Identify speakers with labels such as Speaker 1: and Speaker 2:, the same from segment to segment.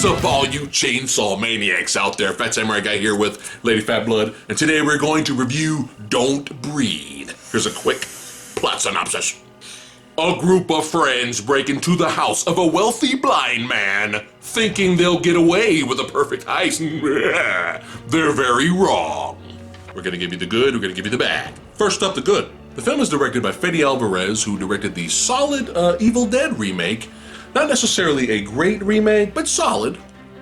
Speaker 1: What's up, all you chainsaw maniacs out there? Fat Samurai Guy here with Lady Fat Blood, and today we're going to review Don't Breathe. Here's a quick plot synopsis. A group of friends break into the house of a wealthy blind man, thinking they'll get away with a perfect heist. They're very wrong. We're gonna give you the good, we're gonna give you the bad. First up, the good. The film is directed by Fede Alvarez, who directed the solid Evil Dead remake. Not necessarily a great remake, but solid.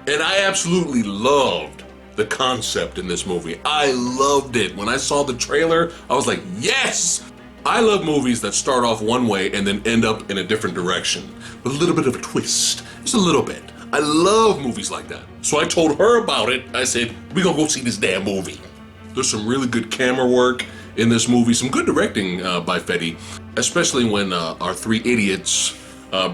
Speaker 1: And I absolutely loved the concept in this movie. I loved it. When I saw the trailer, I was like, yes! I love movies that start off one way and then end up in a different direction. With a little bit of a twist. Just a little bit. I love movies like that. So I told her about it. I said, we're gonna go see this damn movie. There's some really good camera work in this movie. Some good directing by Fede. Especially when our three idiots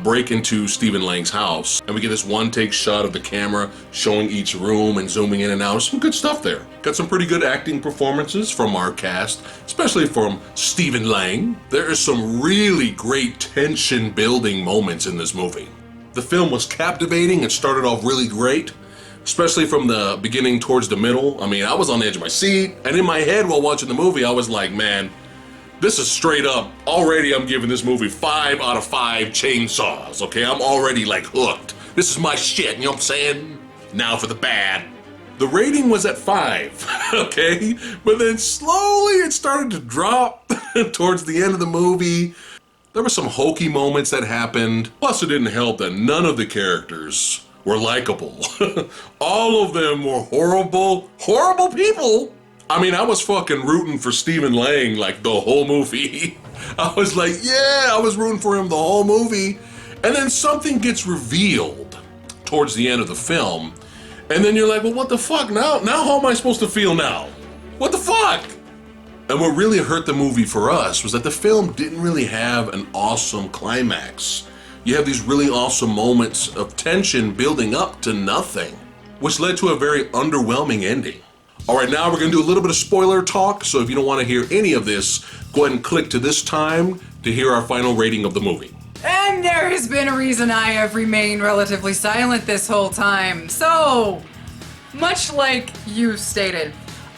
Speaker 1: break into Stephen Lang's house, and we get this one-take shot of the camera showing each room and zooming in and out. Some good stuff there. Got some pretty good acting performances from our cast, especially from Stephen Lang. There is some really great tension-building moments in this movie. The film was captivating and started off really great, especially from the beginning towards the middle. I mean, I was on the edge of my seat, and in my head while watching the movie, I was like, man, this is straight up, already I'm giving this movie 5 out of 5 chainsaws, okay? I'm already like hooked. This is my shit, you know what I'm saying? Now for the bad. The rating was at 5, okay? But then slowly it started to drop towards the end of the movie. There were some hokey moments that happened. Plus it didn't help that none of the characters were likable. All of them were horrible people. I mean, I was fucking rooting for Stephen Lang like the whole movie. I was like, yeah, I was rooting for him the whole movie. And then something gets revealed towards the end of the film. And then you're like, well, what the fuck now? Now how am I supposed to feel now? What the fuck? And what really hurt the movie for us was that the film didn't really have an awesome climax. You have these really awesome moments of tension building up to nothing, which led to a very underwhelming ending. All right, now we're gonna do a little bit of spoiler talk, so if you don't wanna hear any of this, go ahead and click to this time to hear our final rating of the movie.
Speaker 2: And there has been a reason I have remained relatively silent this whole time. So, much like you stated,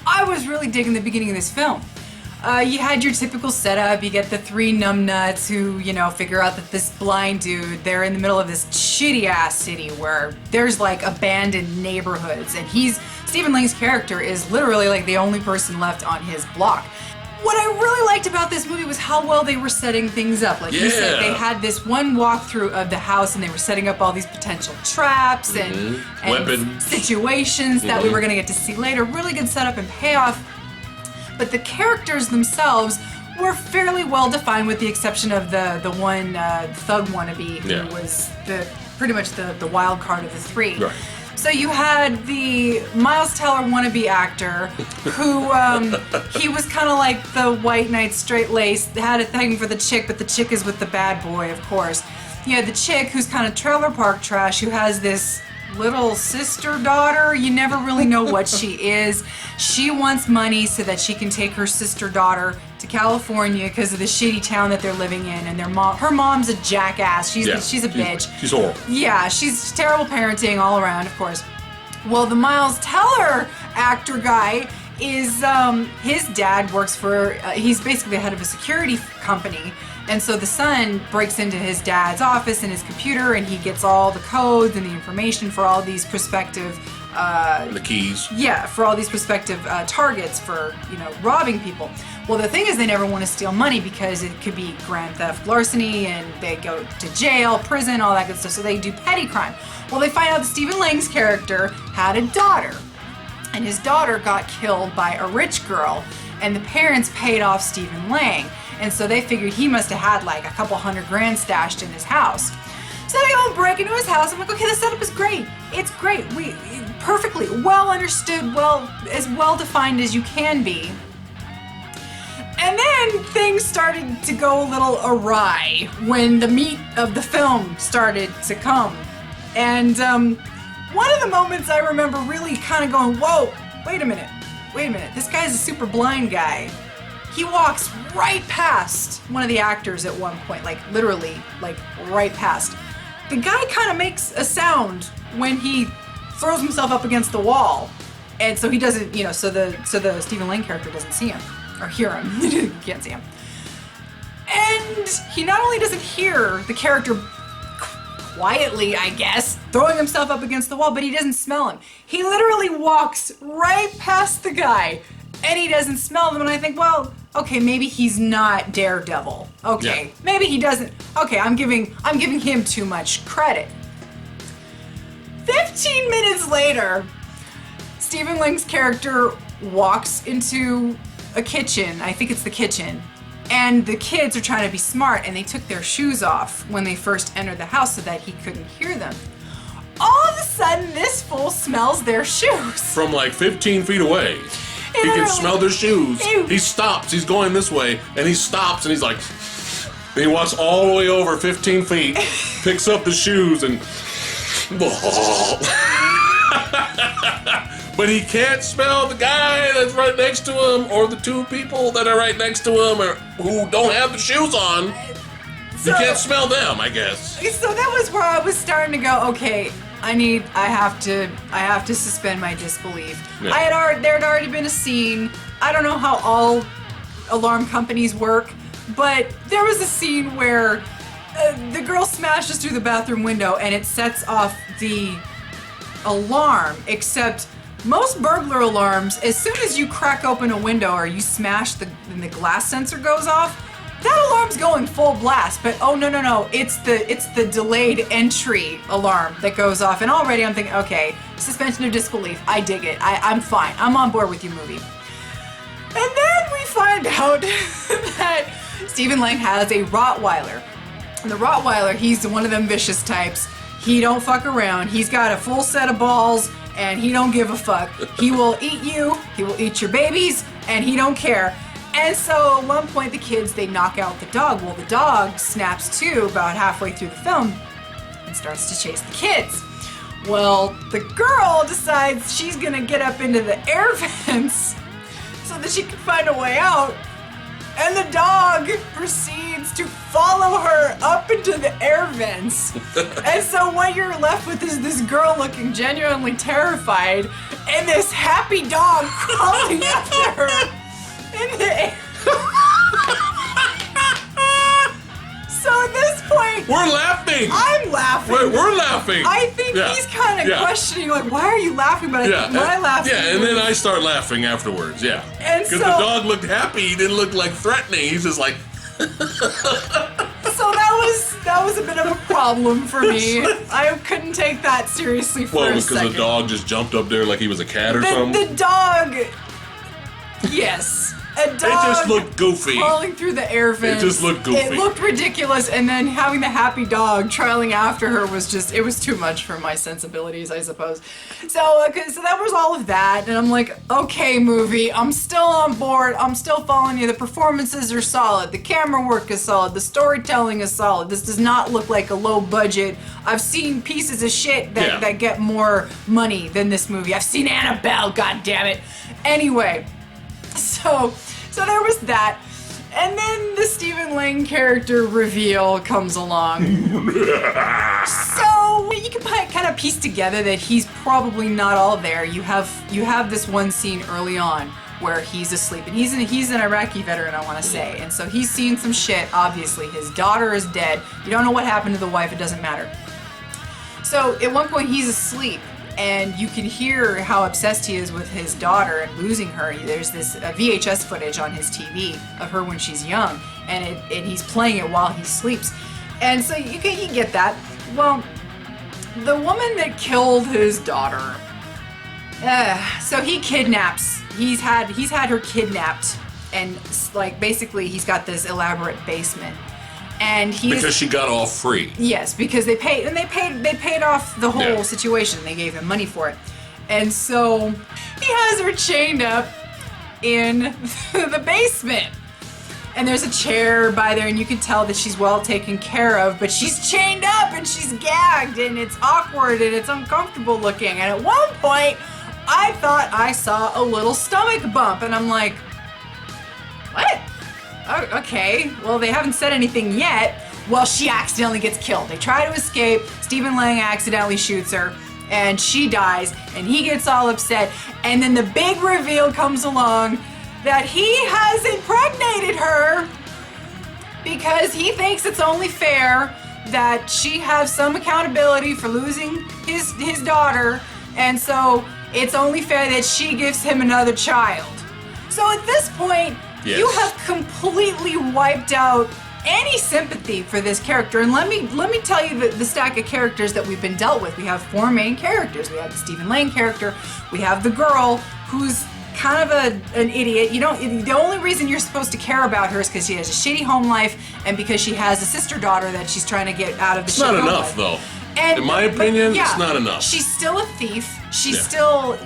Speaker 2: I was really digging the beginning of this film. You had your typical setup, you get the three numbnuts who, you know, figure out that this blind dude, they're in the middle of this shitty ass city where there's like abandoned neighborhoods, and Stephen Lang's character is literally like the only person left on his block. What I really liked about this movie was how well they were setting things up. Like you said, they had this one walkthrough of the house and they were setting up all these potential traps and
Speaker 1: weapons,
Speaker 2: situations that we were gonna get to see later. Really good setup and payoff. But the characters themselves were fairly well defined, with the exception of the one thug wannabe who was pretty much the wild card of the three.
Speaker 1: Right.
Speaker 2: So you had the Miles Teller wannabe actor who, he was kind of like the white knight straight-laced, had a thing for the chick, but the chick is with the bad boy, of course. You had the chick who's kind of trailer park trash, who has this little sister-daughter. You never really know what she is. She wants money so that she can take her sister-daughter to California because of the shitty town that they're living in, and her mom's a jackass. She's a bitch.
Speaker 1: She's horrible.
Speaker 2: Yeah, she's terrible parenting all around, of course. Well, the Miles Teller actor guy is, his dad works for, he's basically the head of a security company. And so the son breaks into his dad's office and his computer, and he gets all the codes and the information for all these prospective
Speaker 1: the keys.
Speaker 2: Yeah, for all these prospective targets for, you know, robbing people. Well, the thing is, they never want to steal money because it could be grand theft, larceny, and they go to jail, prison, all that good stuff. So they do petty crime. Well, they find out that Stephen Lang's character had a daughter, and his daughter got killed by a rich girl, and the parents paid off Stephen Lang. And so they figured he must have had like a couple $100,000 stashed in his house. So they go and break into his house. I'm like, okay, the setup is great. It's great. Perfectly well understood, as well defined as you can be. And then things started to go a little awry when the meat of the film started to come. And one of the moments I remember really kind of going, whoa, wait a minute, this guy's a super blind guy. He walks right past one of the actors at one point, like literally, like right past. the guy kind of makes a sound when he throws himself up against the wall. And so he doesn't, so the Stephen Lang character doesn't see him or hear him. You can't see him. And he not only doesn't hear the character quietly, I guess, throwing himself up against the wall, but he doesn't smell him. He literally walks right past the guy and he doesn't smell them. And I think, well, okay, maybe he's not Daredevil. Okay,
Speaker 1: Yeah.
Speaker 2: maybe he doesn't. Okay, I'm giving him too much credit. 15 minutes later, Stephen Lang's character walks into a kitchen. I think it's the kitchen. And the kids are trying to be smart, and they took their shoes off when they first entered the house so that he couldn't hear them. All of a sudden, this fool smells their shoes.
Speaker 1: From like 15 feet away. He can smell their shoes. He stops. He's going this way, and he stops, and he's like, and he walks all the way over 15 feet, picks up the shoes, and but he can't smell the guy that's right next to him, or the two people that are right next to him, or who don't have the shoes on.
Speaker 2: So,
Speaker 1: you can't smell them, I guess.
Speaker 2: So that was where I was starting to go, okay, I have to suspend my disbelief.
Speaker 1: Yeah.
Speaker 2: There had already been a scene. I don't know how all alarm companies work, but there was a scene where the girl smashes through the bathroom window and it sets off the alarm, except most burglar alarms, as soon as you crack open a window or you smash and the glass sensor goes off, that alarm's going full blast. But oh no, it's the delayed entry alarm that goes off. And already I'm thinking, okay, suspension of disbelief. I dig it. I'm fine. I'm on board with your movie. And then we find out that Stephen Lang has a Rottweiler. And the Rottweiler, he's one of them vicious types. He don't fuck around. He's got a full set of balls, and he don't give a fuck. He will eat you, he will eat your babies, and he don't care. And so at one point the kids, they knock out the dog. Well, the dog snaps to about halfway through the film and starts to chase the kids. Well, the girl decides she's gonna get up into the air vents so that she can find a way out. And the dog proceeds to follow her up into the air vents. And so what you're left with is this girl looking genuinely terrified and this happy dog crawling after her in the air. So at this point,
Speaker 1: We're laughing.
Speaker 2: I'm laughing.
Speaker 1: We're laughing.
Speaker 2: I think he's kind of questioning, like, why are you laughing? But I think my laughing.
Speaker 1: Yeah, and then I start laughing afterwards. Yeah,
Speaker 2: And
Speaker 1: because
Speaker 2: so-
Speaker 1: the dog looked happy. He didn't look like threatening. He's just like.
Speaker 2: So that was a bit of a problem for me. I couldn't take that seriously for
Speaker 1: Well,
Speaker 2: a
Speaker 1: because
Speaker 2: second.
Speaker 1: the dog just jumped up there like he was a cat or something.
Speaker 2: The dog. Yes. A dog
Speaker 1: It just looked goofy.
Speaker 2: crawling through the air vents.
Speaker 1: It just looked goofy.
Speaker 2: It looked ridiculous, and then having the happy dog trailing after her was too much for my sensibilities, I suppose. So that was all of that, and I'm like, okay, movie, I'm still on board. I'm still following you. The performances are solid. The camera work is solid. The storytelling is solid. This does not look like a low budget. I've seen pieces of shit that get more money than this movie. I've seen Annabelle, god damn it. Anyway, so there was that. And then the Stephen Lang character reveal comes along. So you can kind of piece together that he's probably not all there. You have this one scene early on where he's asleep, and he's an Iraqi veteran, I want to say, and so he's seen some shit. Obviously, his daughter is dead. You don't know what happened to the wife. It doesn't matter. So at one point he's asleep, and you can hear how obsessed he is with his daughter and losing her. There's this VHS footage on his TV of her when she's young, and he's playing it while he sleeps. And so you get that. Well, the woman that killed his daughter, so he kidnaps. He's had her kidnapped, and like basically he's got this elaborate basement. And
Speaker 1: because she got off free.
Speaker 2: Yes, because they paid off the whole situation. They gave him money for it. And so he has her chained up in the basement. And there's a chair by there, and you can tell that she's well taken care of, but she's chained up and she's gagged, and it's awkward and it's uncomfortable looking. And at one point, I thought I saw a little stomach bump, and I'm like, what? Oh, okay, well, they haven't said anything yet, Well, she accidentally gets killed. They try to escape. Stephen Lang accidentally shoots her, and she dies, and he gets all upset. And then the big reveal comes along that he has impregnated her because he thinks it's only fair that she has some accountability for losing his daughter, and so it's only fair that she gives him another child. So at this point,
Speaker 1: yes,
Speaker 2: you have completely wiped out any sympathy for this character. And let me tell you the stack of characters that we've been dealt with. We have 4 main characters. We have the Stephen Lang character. We have the girl who's kind of an idiot. The only reason you're supposed to care about her is because she has a shitty home life and because she has a sister daughter that she's trying to get out of the shitty home life.
Speaker 1: It's not enough, though. In my opinion, it's not enough.
Speaker 2: She's still a thief. She's still a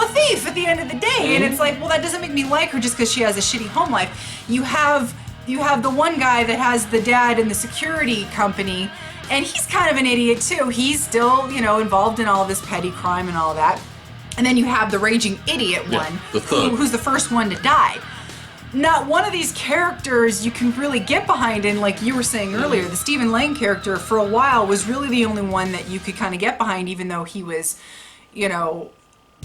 Speaker 2: thief at the end of the day. And it's like, well, that doesn't make me like her just because she has a shitty home life. You have the one guy that has the dad in the security company, and he's kind of an idiot too. He's still, involved in all this petty crime and all that. And then you have the raging idiot one,
Speaker 1: the thug,
Speaker 2: who's the first one to die. Not one of these characters you can really get behind, and like you were saying earlier, the Stephen Lang character for a while was really the only one that you could kind of get behind, even though he was, it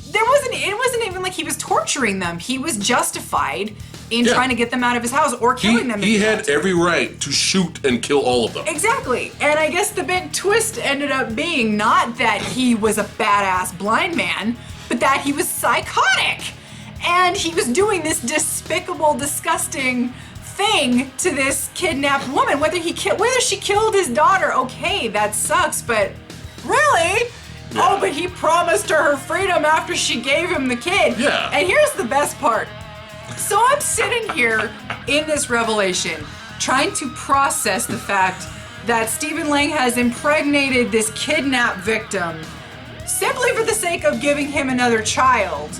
Speaker 2: wasn't even like he was torturing them. He was justified in trying to get them out of his house or killing them.
Speaker 1: He had every right to shoot and kill all of them.
Speaker 2: Exactly. And I guess the big twist ended up being not that he was a badass blind man, but that he was psychotic. And he was doing this despicable, disgusting thing to this kidnapped woman. Whether she killed his daughter, okay, that sucks, but really? Yeah. Oh, but he promised her freedom after she gave him the kid.
Speaker 1: Yeah.
Speaker 2: And here's the best part. So I'm sitting here in this revelation, trying to process the fact that Stephen Lang has impregnated this kidnapped victim simply for the sake of giving him another child.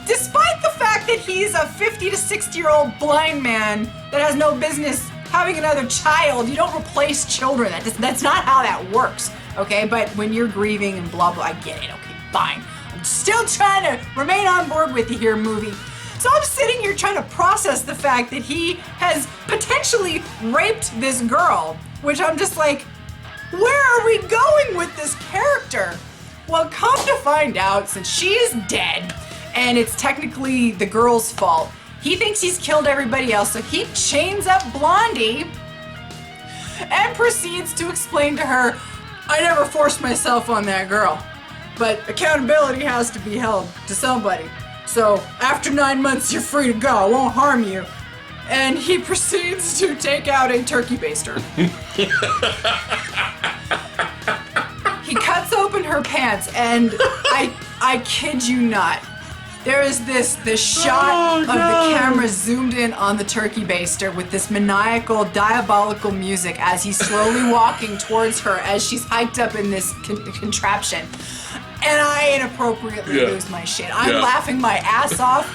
Speaker 2: Despite the fact that he's a 50 to 60-year-old blind man that has no business having another child. You don't replace children. That's not how that works, okay? But when you're grieving and blah, blah, I get it, okay, fine. I'm still trying to remain on board with you here, movie. So I'm sitting here trying to process the fact that he has potentially raped this girl, which I'm just like, where are we going with this character? Well, come to find out, since she is dead, and it's technically the girl's fault, he thinks he's killed everybody else, so he chains up Blondie and proceeds to explain to her, I never forced myself on that girl, but accountability has to be held to somebody. So after 9 months, you're free to go. I won't harm you. And he proceeds to take out a turkey baster. He cuts open her pants, and I kid you not, there is this shot of the camera zoomed in on the turkey baster with this maniacal, diabolical music as he's slowly walking towards her as she's hiked up in this contraption. And I inappropriately lose my shit. I'm laughing my ass off.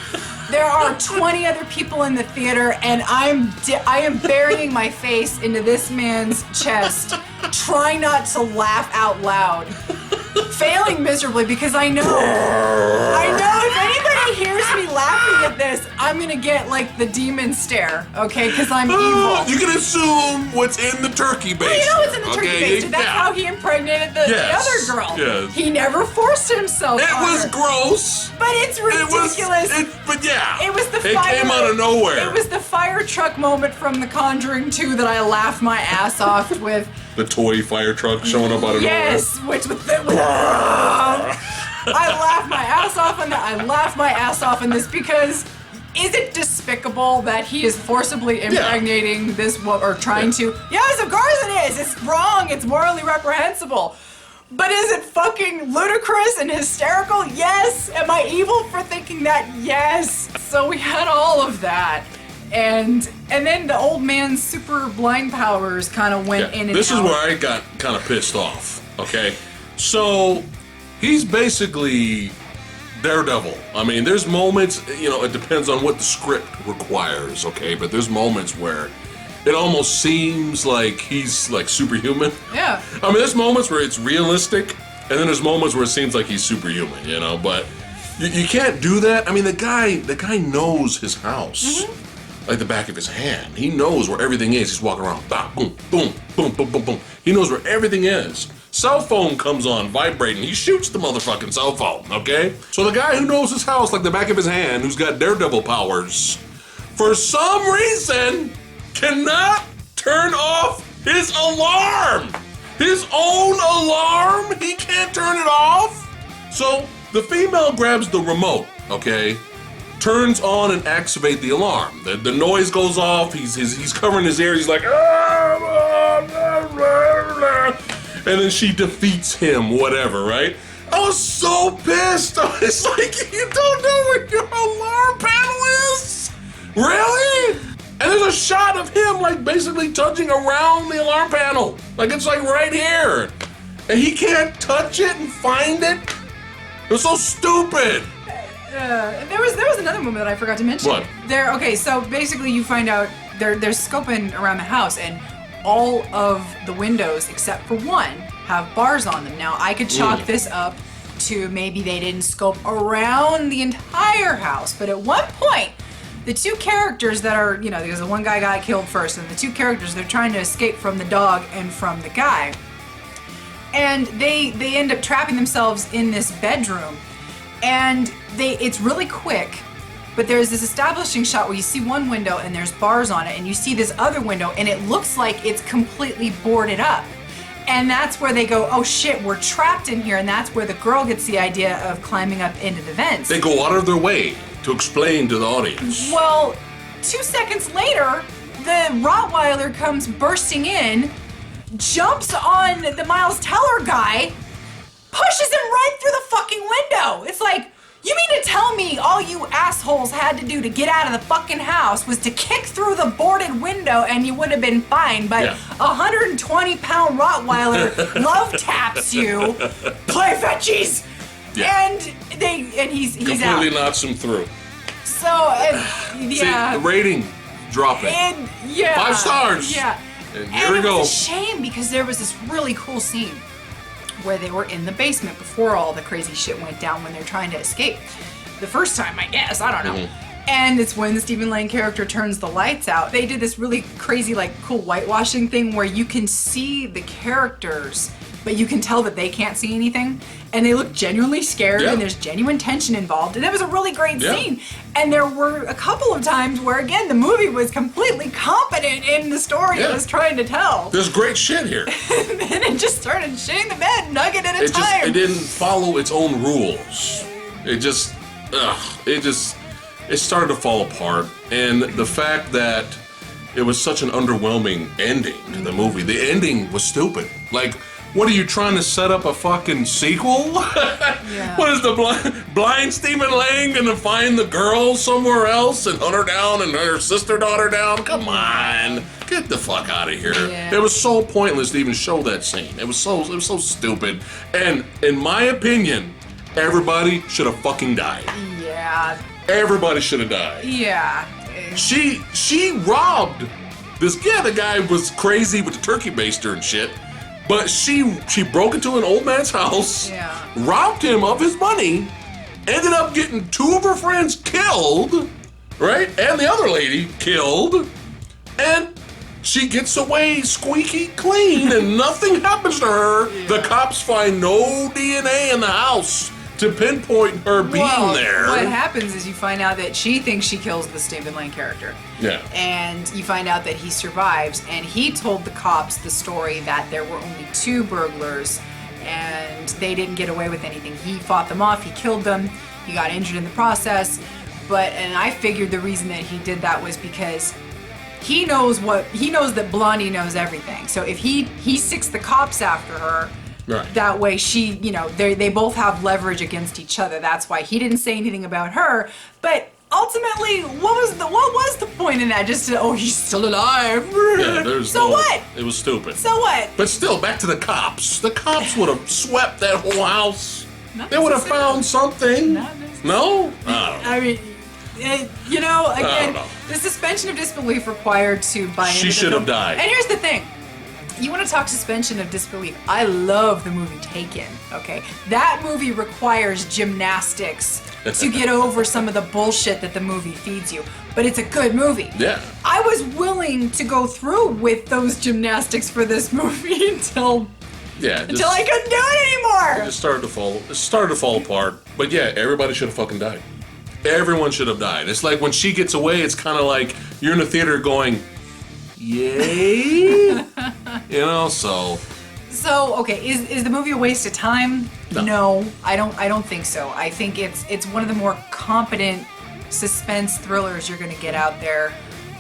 Speaker 2: There are 20 other people in the theater, and I am burying my face into this man's chest, trying not to laugh out loud. Failing miserably because I know if anybody hears me laughing at this, I'm gonna get like the demon stare, okay? Because I'm evil.
Speaker 1: You can assume what's in the turkey baster.
Speaker 2: Well, you know what's in the turkey baster. That's how he impregnated the other girl.
Speaker 1: Yes.
Speaker 2: He never forced himself.
Speaker 1: It was gross.
Speaker 2: But it's ridiculous. It was the fire.
Speaker 1: It came out of nowhere.
Speaker 2: It was the fire truck moment from The Conjuring 2 that I laughed my ass off with.
Speaker 1: The toy fire truck showing up out of nowhere.
Speaker 2: Yes, which with I laughed my ass off on that. I laughed my ass off on this because is it despicable that he is forcibly impregnating this woman or trying to? Yes, of course it is. It's wrong. It's morally reprehensible. But is it fucking ludicrous and hysterical? Yes. Am I evil for thinking that? Yes. So we had all of that. And then the old man's super blind powers kind of went in and out.
Speaker 1: This is where I got kind of pissed off, okay? So, he's basically Daredevil. I mean, there's moments, it depends on what the script requires, okay? But there's moments where it almost seems like he's like superhuman.
Speaker 2: Yeah.
Speaker 1: I mean, there's moments where it's realistic, and then there's moments where it seems like he's superhuman, but you can't do that. I mean, the guy knows his house.
Speaker 2: Mm-hmm.
Speaker 1: like the back of his hand. He knows where everything is. He's walking around, bah, boom, boom, boom, boom, boom, boom. He knows where everything is. Cell phone comes on, vibrating. He shoots the motherfucking cell phone, okay? So the guy who knows his house like the back of his hand, who's got daredevil powers, for some reason, cannot turn off his alarm. His own alarm, he can't turn it off. So the female grabs the remote, okay? Turns on and activate the alarm. The noise goes off. He's covering his ears. He's like, and then she defeats him, whatever, right? I was so pissed. I was like, you don't know where your alarm panel is? Really? And there's a shot of him like basically touching around the alarm panel. Like it's like right here. And he can't touch it and find it? It was so stupid.
Speaker 2: There was another moment that I forgot to mention.
Speaker 1: What?
Speaker 2: Okay, so basically you find out they're scoping around the house, and all of the windows except for one have bars on them. Now I could chalk this up to maybe they didn't scope around the entire house, but at one point the two characters that are, you know, because the one guy got killed first, and the two characters, they're trying to escape from the dog and from the guy, and they end up trapping themselves in this bedroom. And it's really quick, but there's this establishing shot where you see one window and there's bars on it, and you see this other window and it looks like it's completely boarded up. And that's where they go, oh shit, we're trapped in here, and that's where the girl gets the idea of climbing up into the vents.
Speaker 1: They go out of their way to explain to the audience.
Speaker 2: Well, 2 seconds later, the Rottweiler comes bursting in, jumps on the Miles Teller guy, pushes him right through the fucking window. It's like, you mean to tell me all you assholes had to do to get out of the fucking house was to kick through the boarded window and you would have been fine, but a 120-pound Rottweiler love taps you, play fetchies, and he's
Speaker 1: completely
Speaker 2: out.
Speaker 1: Completely knocks him through.
Speaker 2: So, yeah.
Speaker 1: See, the rating dropping.
Speaker 2: And, yeah.
Speaker 1: 5 stars.
Speaker 2: Yeah.
Speaker 1: And here we go.
Speaker 2: It was a shame because there was this really cool scene where they were in the basement before all the crazy shit went down when they're trying to escape. The first time, I guess, I don't know. And it's when the Stephen Lang character turns the lights out. They did this really crazy, like, cool whitewashing thing where you can see the characters, but you can tell that they can't see anything. And they look genuinely scared, and there's genuine tension involved. And it was a really great scene. And there were a couple of times where, again, the movie was completely competent in the story it was trying to tell.
Speaker 1: There's great shit here.
Speaker 2: And then it just started shitting the bed, nugget at a time.
Speaker 1: It didn't follow its own rules. It started to fall apart. And the fact that it was such an underwhelming ending to the movie. The ending was stupid. Like, what are you trying to set up a fucking sequel? What is the blind Stephen Lang gonna find the girl somewhere else and hunt her down and her sister daughter down? Come on, get the fuck out of here. It was so pointless to even show that scene. It was so stupid. And in my opinion, everybody should have fucking died. Yeah. Everybody should have died.
Speaker 2: Yeah.
Speaker 1: She robbed this guy. The guy was crazy with the turkey baster and shit. But she broke into an old man's house, robbed him of his money, ended up getting 2 of her friends killed, right? And the other lady killed. And she gets away squeaky clean and nothing happens to her. The cops find no DNA in the house to pinpoint her being there.
Speaker 2: What happens is you find out that she thinks she kills the Stephen Lang character.
Speaker 1: Yeah.
Speaker 2: And you find out that he survives, and he told the cops the story that there were only 2 burglars and they didn't get away with anything. He fought them off, he killed them, he got injured in the process. And I figured the reason that he did that was because he knows that Blondie knows everything. So if he sicks the cops after her, that way she, they both have leverage against each other. That's why he didn't say anything about her. But ultimately, what was the point in that? Just he's still alive.
Speaker 1: Yeah, what? It was stupid.
Speaker 2: So what?
Speaker 1: But still, back to the cops. The cops would have swept that whole house. They would have found something. No?
Speaker 2: I mean, again, the suspension of disbelief required to buy into
Speaker 1: She should have died.
Speaker 2: And here's the thing. You want to talk suspension of disbelief? I love the movie Taken, okay? That movie requires gymnastics to get over some of the bullshit that the movie feeds you. But it's a good movie.
Speaker 1: Yeah.
Speaker 2: I was willing to go through with those gymnastics for this movie until I couldn't do it anymore.
Speaker 1: It started to fall apart. But yeah, everybody should have fucking died. Everyone should have died. It's like when she gets away, it's kind of like you're in the theater going, yay?
Speaker 2: So okay, is the movie a waste of time? No, I don't think so. I think it's one of the more competent suspense thrillers you're gonna get out there.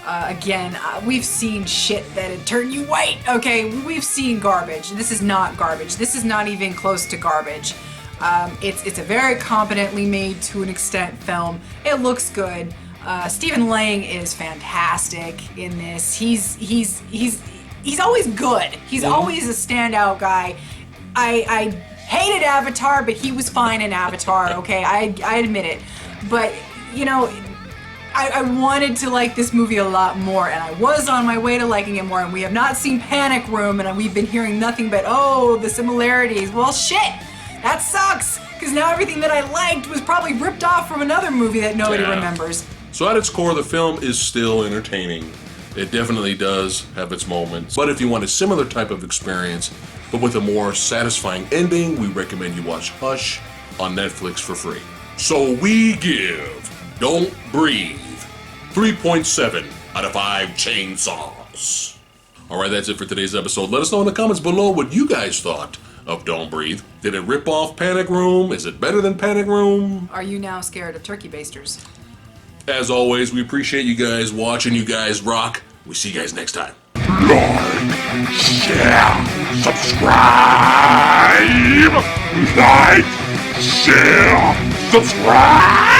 Speaker 2: Again, we've seen shit that'd turn you white. Okay, we've seen garbage. This is not garbage. This is not even close to garbage. It's a very competently made, to an extent, film. It looks good. Stephen Lang is fantastic in this. He's always good. He's always a standout guy. I hated Avatar, but he was fine in Avatar. Okay, I admit it. But I wanted to like this movie a lot more, and I was on my way to liking it more. And we have not seen Panic Room, and we've been hearing nothing but the similarities. Well, shit. That sucks, because now everything that I liked was probably ripped off from another movie that nobody remembers.
Speaker 1: So at its core, the film is still entertaining. It definitely does have its moments. But if you want a similar type of experience, but with a more satisfying ending, we recommend you watch Hush on Netflix for free. So we give Don't Breathe 3.7 out of 5 chainsaws. Alright, that's it for today's episode. Let us know in the comments below what you guys thought of Don't Breathe. Did it rip off Panic Room? Is it better than Panic Room?
Speaker 2: Are you now scared of turkey basters?
Speaker 1: As always, we appreciate you guys watching. You guys rock. We see you guys next time.
Speaker 3: Like, share, subscribe. Like, share, subscribe.